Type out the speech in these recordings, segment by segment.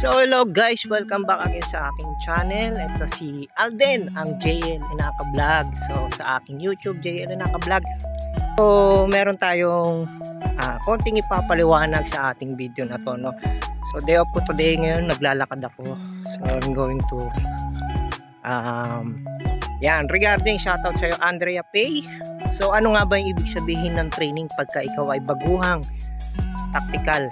So hello guys, welcome back again sa aking channel. Ito si Alden, ang JL Inaka Vlog. So sa aking YouTube, JL Inaka Vlog. So meron tayong konting ipapaliwanag sa ating video na to, no? So day off ko today ngayon, naglalakad ako. So I'm going to yan, regarding shoutout sa'yo Andrea Pay. So ano nga ba yung ibig sabihin ng training pagka ikaw ay baguhang tactical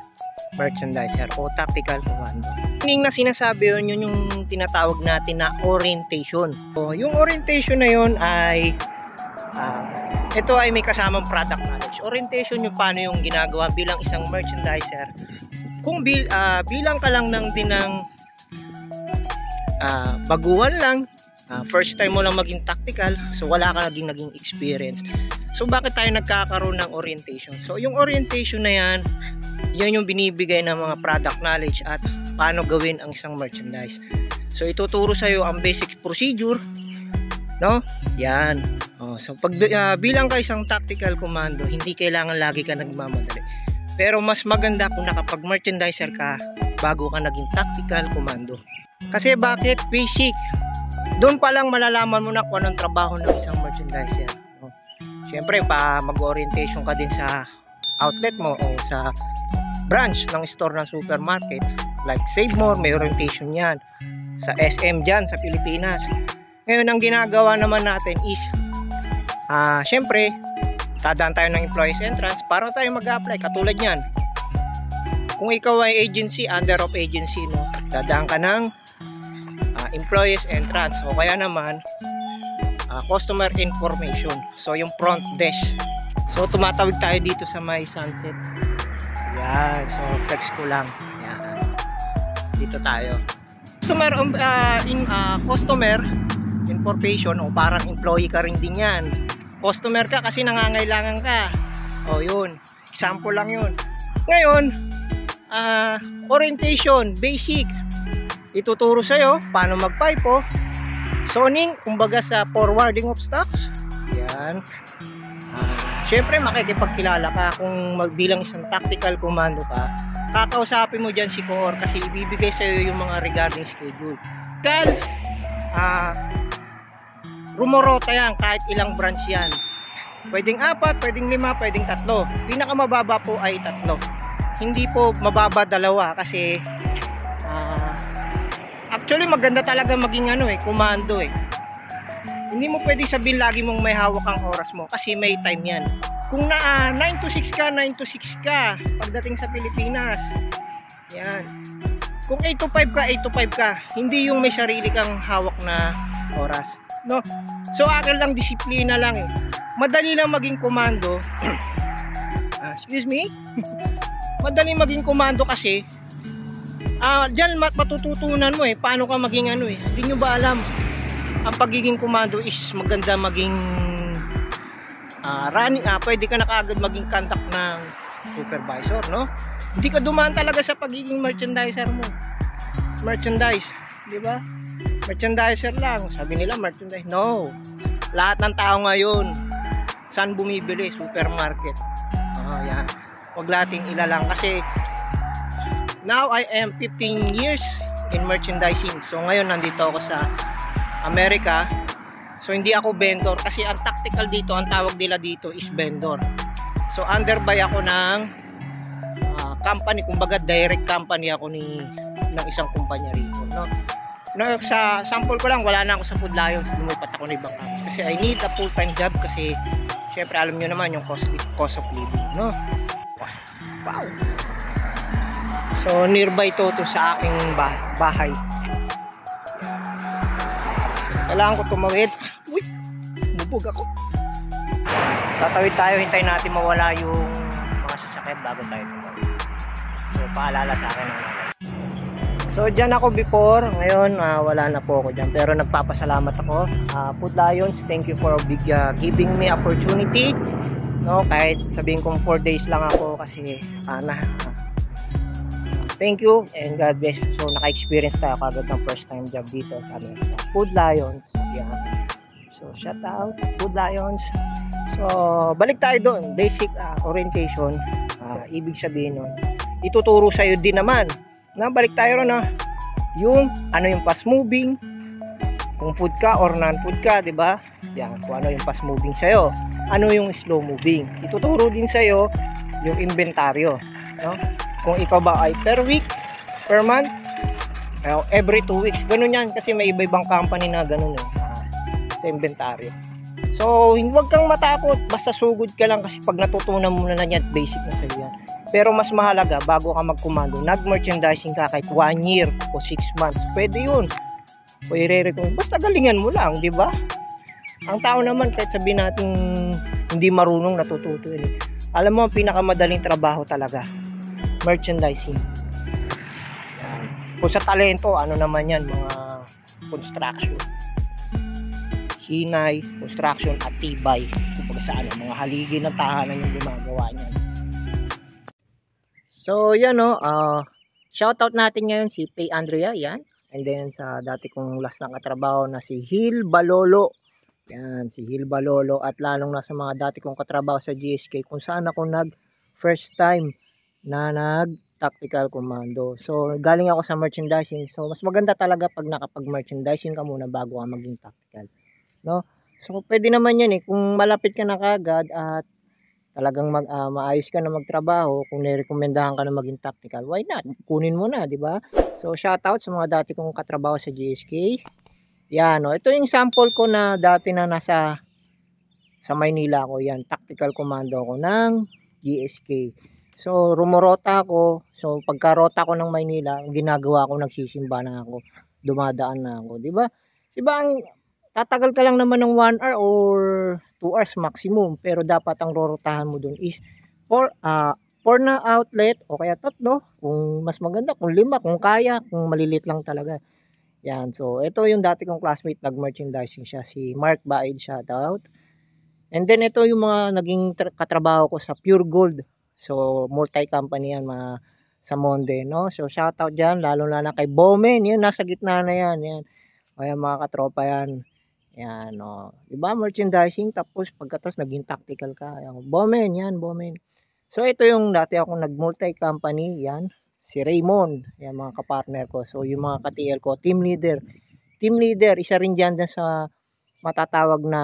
merchandiser o tactical commando? Yung na sinasabi yun yung tinatawag natin na orientation. So yung orientation na yun ay ito ay may kasamang product knowledge. Orientation yung paano yung ginagawa bilang isang merchandiser. Kung bilang ka lang din ng baguhan lang, first time mo lang maging tactical, so wala ka naging experience. So bakit tayo nagkakaroon ng orientation? So yung orientation na yan yung binibigay ng mga product knowledge at paano gawin ang isang merchandise. So ituturo sa iyo ang basic procedure, no? Yan. So pag bilang ka isang tactical commando, hindi kailangan lagi ka nagmamadali. Pero mas maganda kung nakapag-merchandiser ka bago ka naging tactical commando. Kasi bakit? Basic. Doon pa lang malalaman mo na kung anong trabaho ng isang merchandiser. Siyempre, mag-orientation ka din sa outlet mo o sa branch ng store ng supermarket. Like Save More, may orientation yan. Sa SM dyan, sa Pilipinas. Ngayon, ang ginagawa naman natin is, siyempre, tadaan tayo ng employees entrance para tayo mag-apply. Katulad yan. Kung ikaw ay agency, under of agency, no, dadaan ka ng employees entrance o kaya naman customer information, so yung front desk. So tumatawid tayo dito sa may Sunset. Yan, so flex ko lang. Yan, dito tayo. Customer information o parang employee ka rin din yan. Customer ka kasi nangangailangan ka. O yun, example lang yun. Ngayon, orientation, basic. Ituturo sa'yo paano mag-pipe, zoning, kumbaga sa forwarding of stocks. Yan. Siyempre makikipagkilala ka kung magbilang isang tactical commando ka. Kakausapin mo dyan si Core kasi ibibigay sa'yo yung mga regarding schedule. Dahil rumorota yan kahit ilang branch yan. Pwedeng 4, pwedeng 5, pwedeng 3. Pinakamababa po ay 3. Hindi po mababa 2 kasi actually maganda talaga maging commando eh. Hindi mo pwede sabihin lagi mong may hawak ang oras mo kasi may time yan. Kung 9 to 6 ka, 9 to 6 ka pagdating sa Pilipinas. Yan. Kung 8 to 5 ka, 8 to 5 ka. Hindi yung may sarili kang hawak na oras, no? So akin lang, disiplina lang eh. Madali lang maging komando. Excuse me. Madali maging komando kasi diyan matututunan mo paano ka maging hindi nyo ba alam ang pagiging komando is maganda maging running, pwede ka na kaagad maging contact ng supervisor, no? Hindi ka dumaan talaga sa pagiging merchandiser mo. Merchandise, di ba? Merchandiser lang, sabi nila merchandise. No, lahat ng tao ngayon saan bumibili? Supermarket. Yan, wag nating ilalang kasi now I am 15 years in merchandising. So ngayon nandito ako sa Amerika. So hindi ako vendor kasi ang tactical dito, ang tawag nila dito is vendor. So underbuy ako ng company, kumbaga direct company ako ng isang kumpanya rito, no? Sa sample ko lang, wala na ako sa Food Lions, lumipat ako ng ibang company kasi I need a full-time job kasi syempre alam nyo naman yung cost of living, no? Wow. So nearby to sa aking bahay. Kailangan ko tumawid. Uy, bubog ako. Tatawid tayo, hintayin natin mawala yung mga sasakyan bago tayo tumawid. So paalala sa akin. So dyan ako before, ngayon wala na po ako dyan. Pero nagpapasalamat ako. Food Lions, thank you for giving me opportunity. No, kahit sabihin kong 4 days lang ako kasi thank you and God bless. So naka-experience tayo kagad ng first time job dito sa Amerika. Food Lions. Yan. So shout out Food Lions. So balik tayo doon. Basic orientation. Ibig sabihin nun, ituturo sa'yo din naman Nabalik tayo ron yung ano yung fast moving, kung food ka or non-food ka, di ba? Yan, kung ano yung fast moving sa'yo, ano yung slow moving. Ituturo din sa'yo yung inventaryo, no? Kung ikaw ba ay per week, per month, every 2 weeks. Ganun yan kasi may iba-ibang company na ganun sa inventaryo. So, huwag kang matakot, basta sugod ka lang kasi pag natutunan mo na yan, basic na sa'yo yan. Pero mas mahalaga, bago ka magkumando, nag-merchandising ka kahit 1 year o 6 months. Pwede yun. O i-recommend. Basta galingan mo lang, di ba? Ang tao naman, kahit sabihin natin hindi marunong, natututo yun. Alam mo, ang pinakamadaling trabaho talaga, merchandising. Yan. Kung sa talento, ano naman yan, mga construction. Hinay, construction at tibay. Kung sa ano, mga haligi ng tahanan yung gumagawa niyan. So, yan shoutout natin ngayon si Pay Andrea, yan. And then sa dati kong last na katrabaho na si Hil Balolo. Yan, si Hil Balolo. At lalong na sa mga dati kong katrabaho sa GSK kung saan ako first time na tactical commando. So, galing ako sa merchandising. So, mas maganda talaga pag nakapag-merchandising ka muna bago ka maging tactical. No? So, pwede naman yan kung malapit ka na kagad at talagang maayos ka na magtrabaho, kung nirekomendahan ka na maging tactical, why not? Kunin mo na, di ba? So, shoutout sa mga dati kong katrabaho sa GSK. Yan, ito yung sample ko na dati na sa Maynila ko. Yan, tactical commando ko ng GSK. So, rumorota ako. So, pagkarota ko ng Maynila, ang ginagawa ko, nagsisimba na ako. Dumadaan na ako, di ba? Diba ang tatagal ka lang naman ng 1 hour or 2 hours maximum, pero dapat ang rorotahan mo dun is 4 na outlet o kaya 3, kung mas maganda, kung 5, kung kaya, kung malilit lang talaga. Yan, so ito yung dati kong classmate, nag-merchandising siya, si Mark Baid, shoutout. And then ito yung mga naging katrabaho ko sa Pure Gold. So multi-company yan, sa Monde, no? So shoutout dyan, lalo na kay Bowman, yan, nasa gitna na yan. Kaya mga katropa yan. Yan, diba, merchandising, tapos pagkatapos naging tactical ka. Ayan, Bowman, yan, Bowman. So ito yung dati ako nag-multi-company, yan, si Raymond, yan mga kapartner ko. So yung mga ka-TL ko, team leader, isa rin dyan sa matatawag na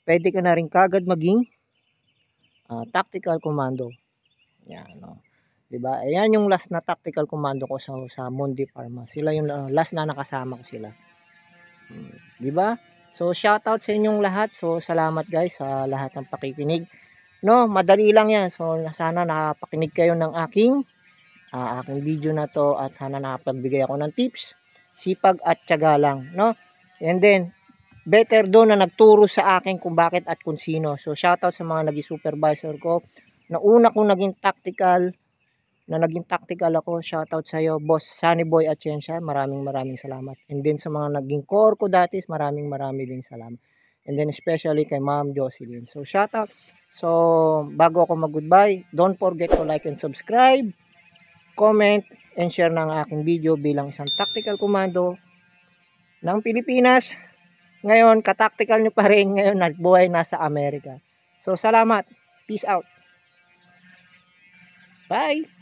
pwede ka na rin kagad maging tactical commando. Yan, diba, ayan yung last na tactical commando ko sa Mundi Pharma. Sila yung last na nakasama ko sila. Diba? So shoutout sa inyong lahat. So salamat guys sa lahat ng pakikinig. No, madali lang yan. So sana nakapakinig kayo ng aking video na to at sana nakapagbigay ako ng tips. Sipag at tiyaga lang, no? And then better doon na nagturo sa akin kung bakit at kung sino. So shoutout sa mga naging supervisor ko. Na una kong naging tactical ako, shoutout sa iyo, Boss Sunny Boy Atienza, maraming salamat. And then sa mga naging core ko dati, maraming din salamat. And then especially kay Ma'am Jocelyn. So shoutout. So bago ako mag-goodbye, don't forget to like and subscribe, comment, and share ng aking video bilang isang tactical commando ng Pilipinas. Ngayon, ka-tactical nyo pa rin ngayon, nagbuhay nasa Amerika. So salamat. Peace out. Bye.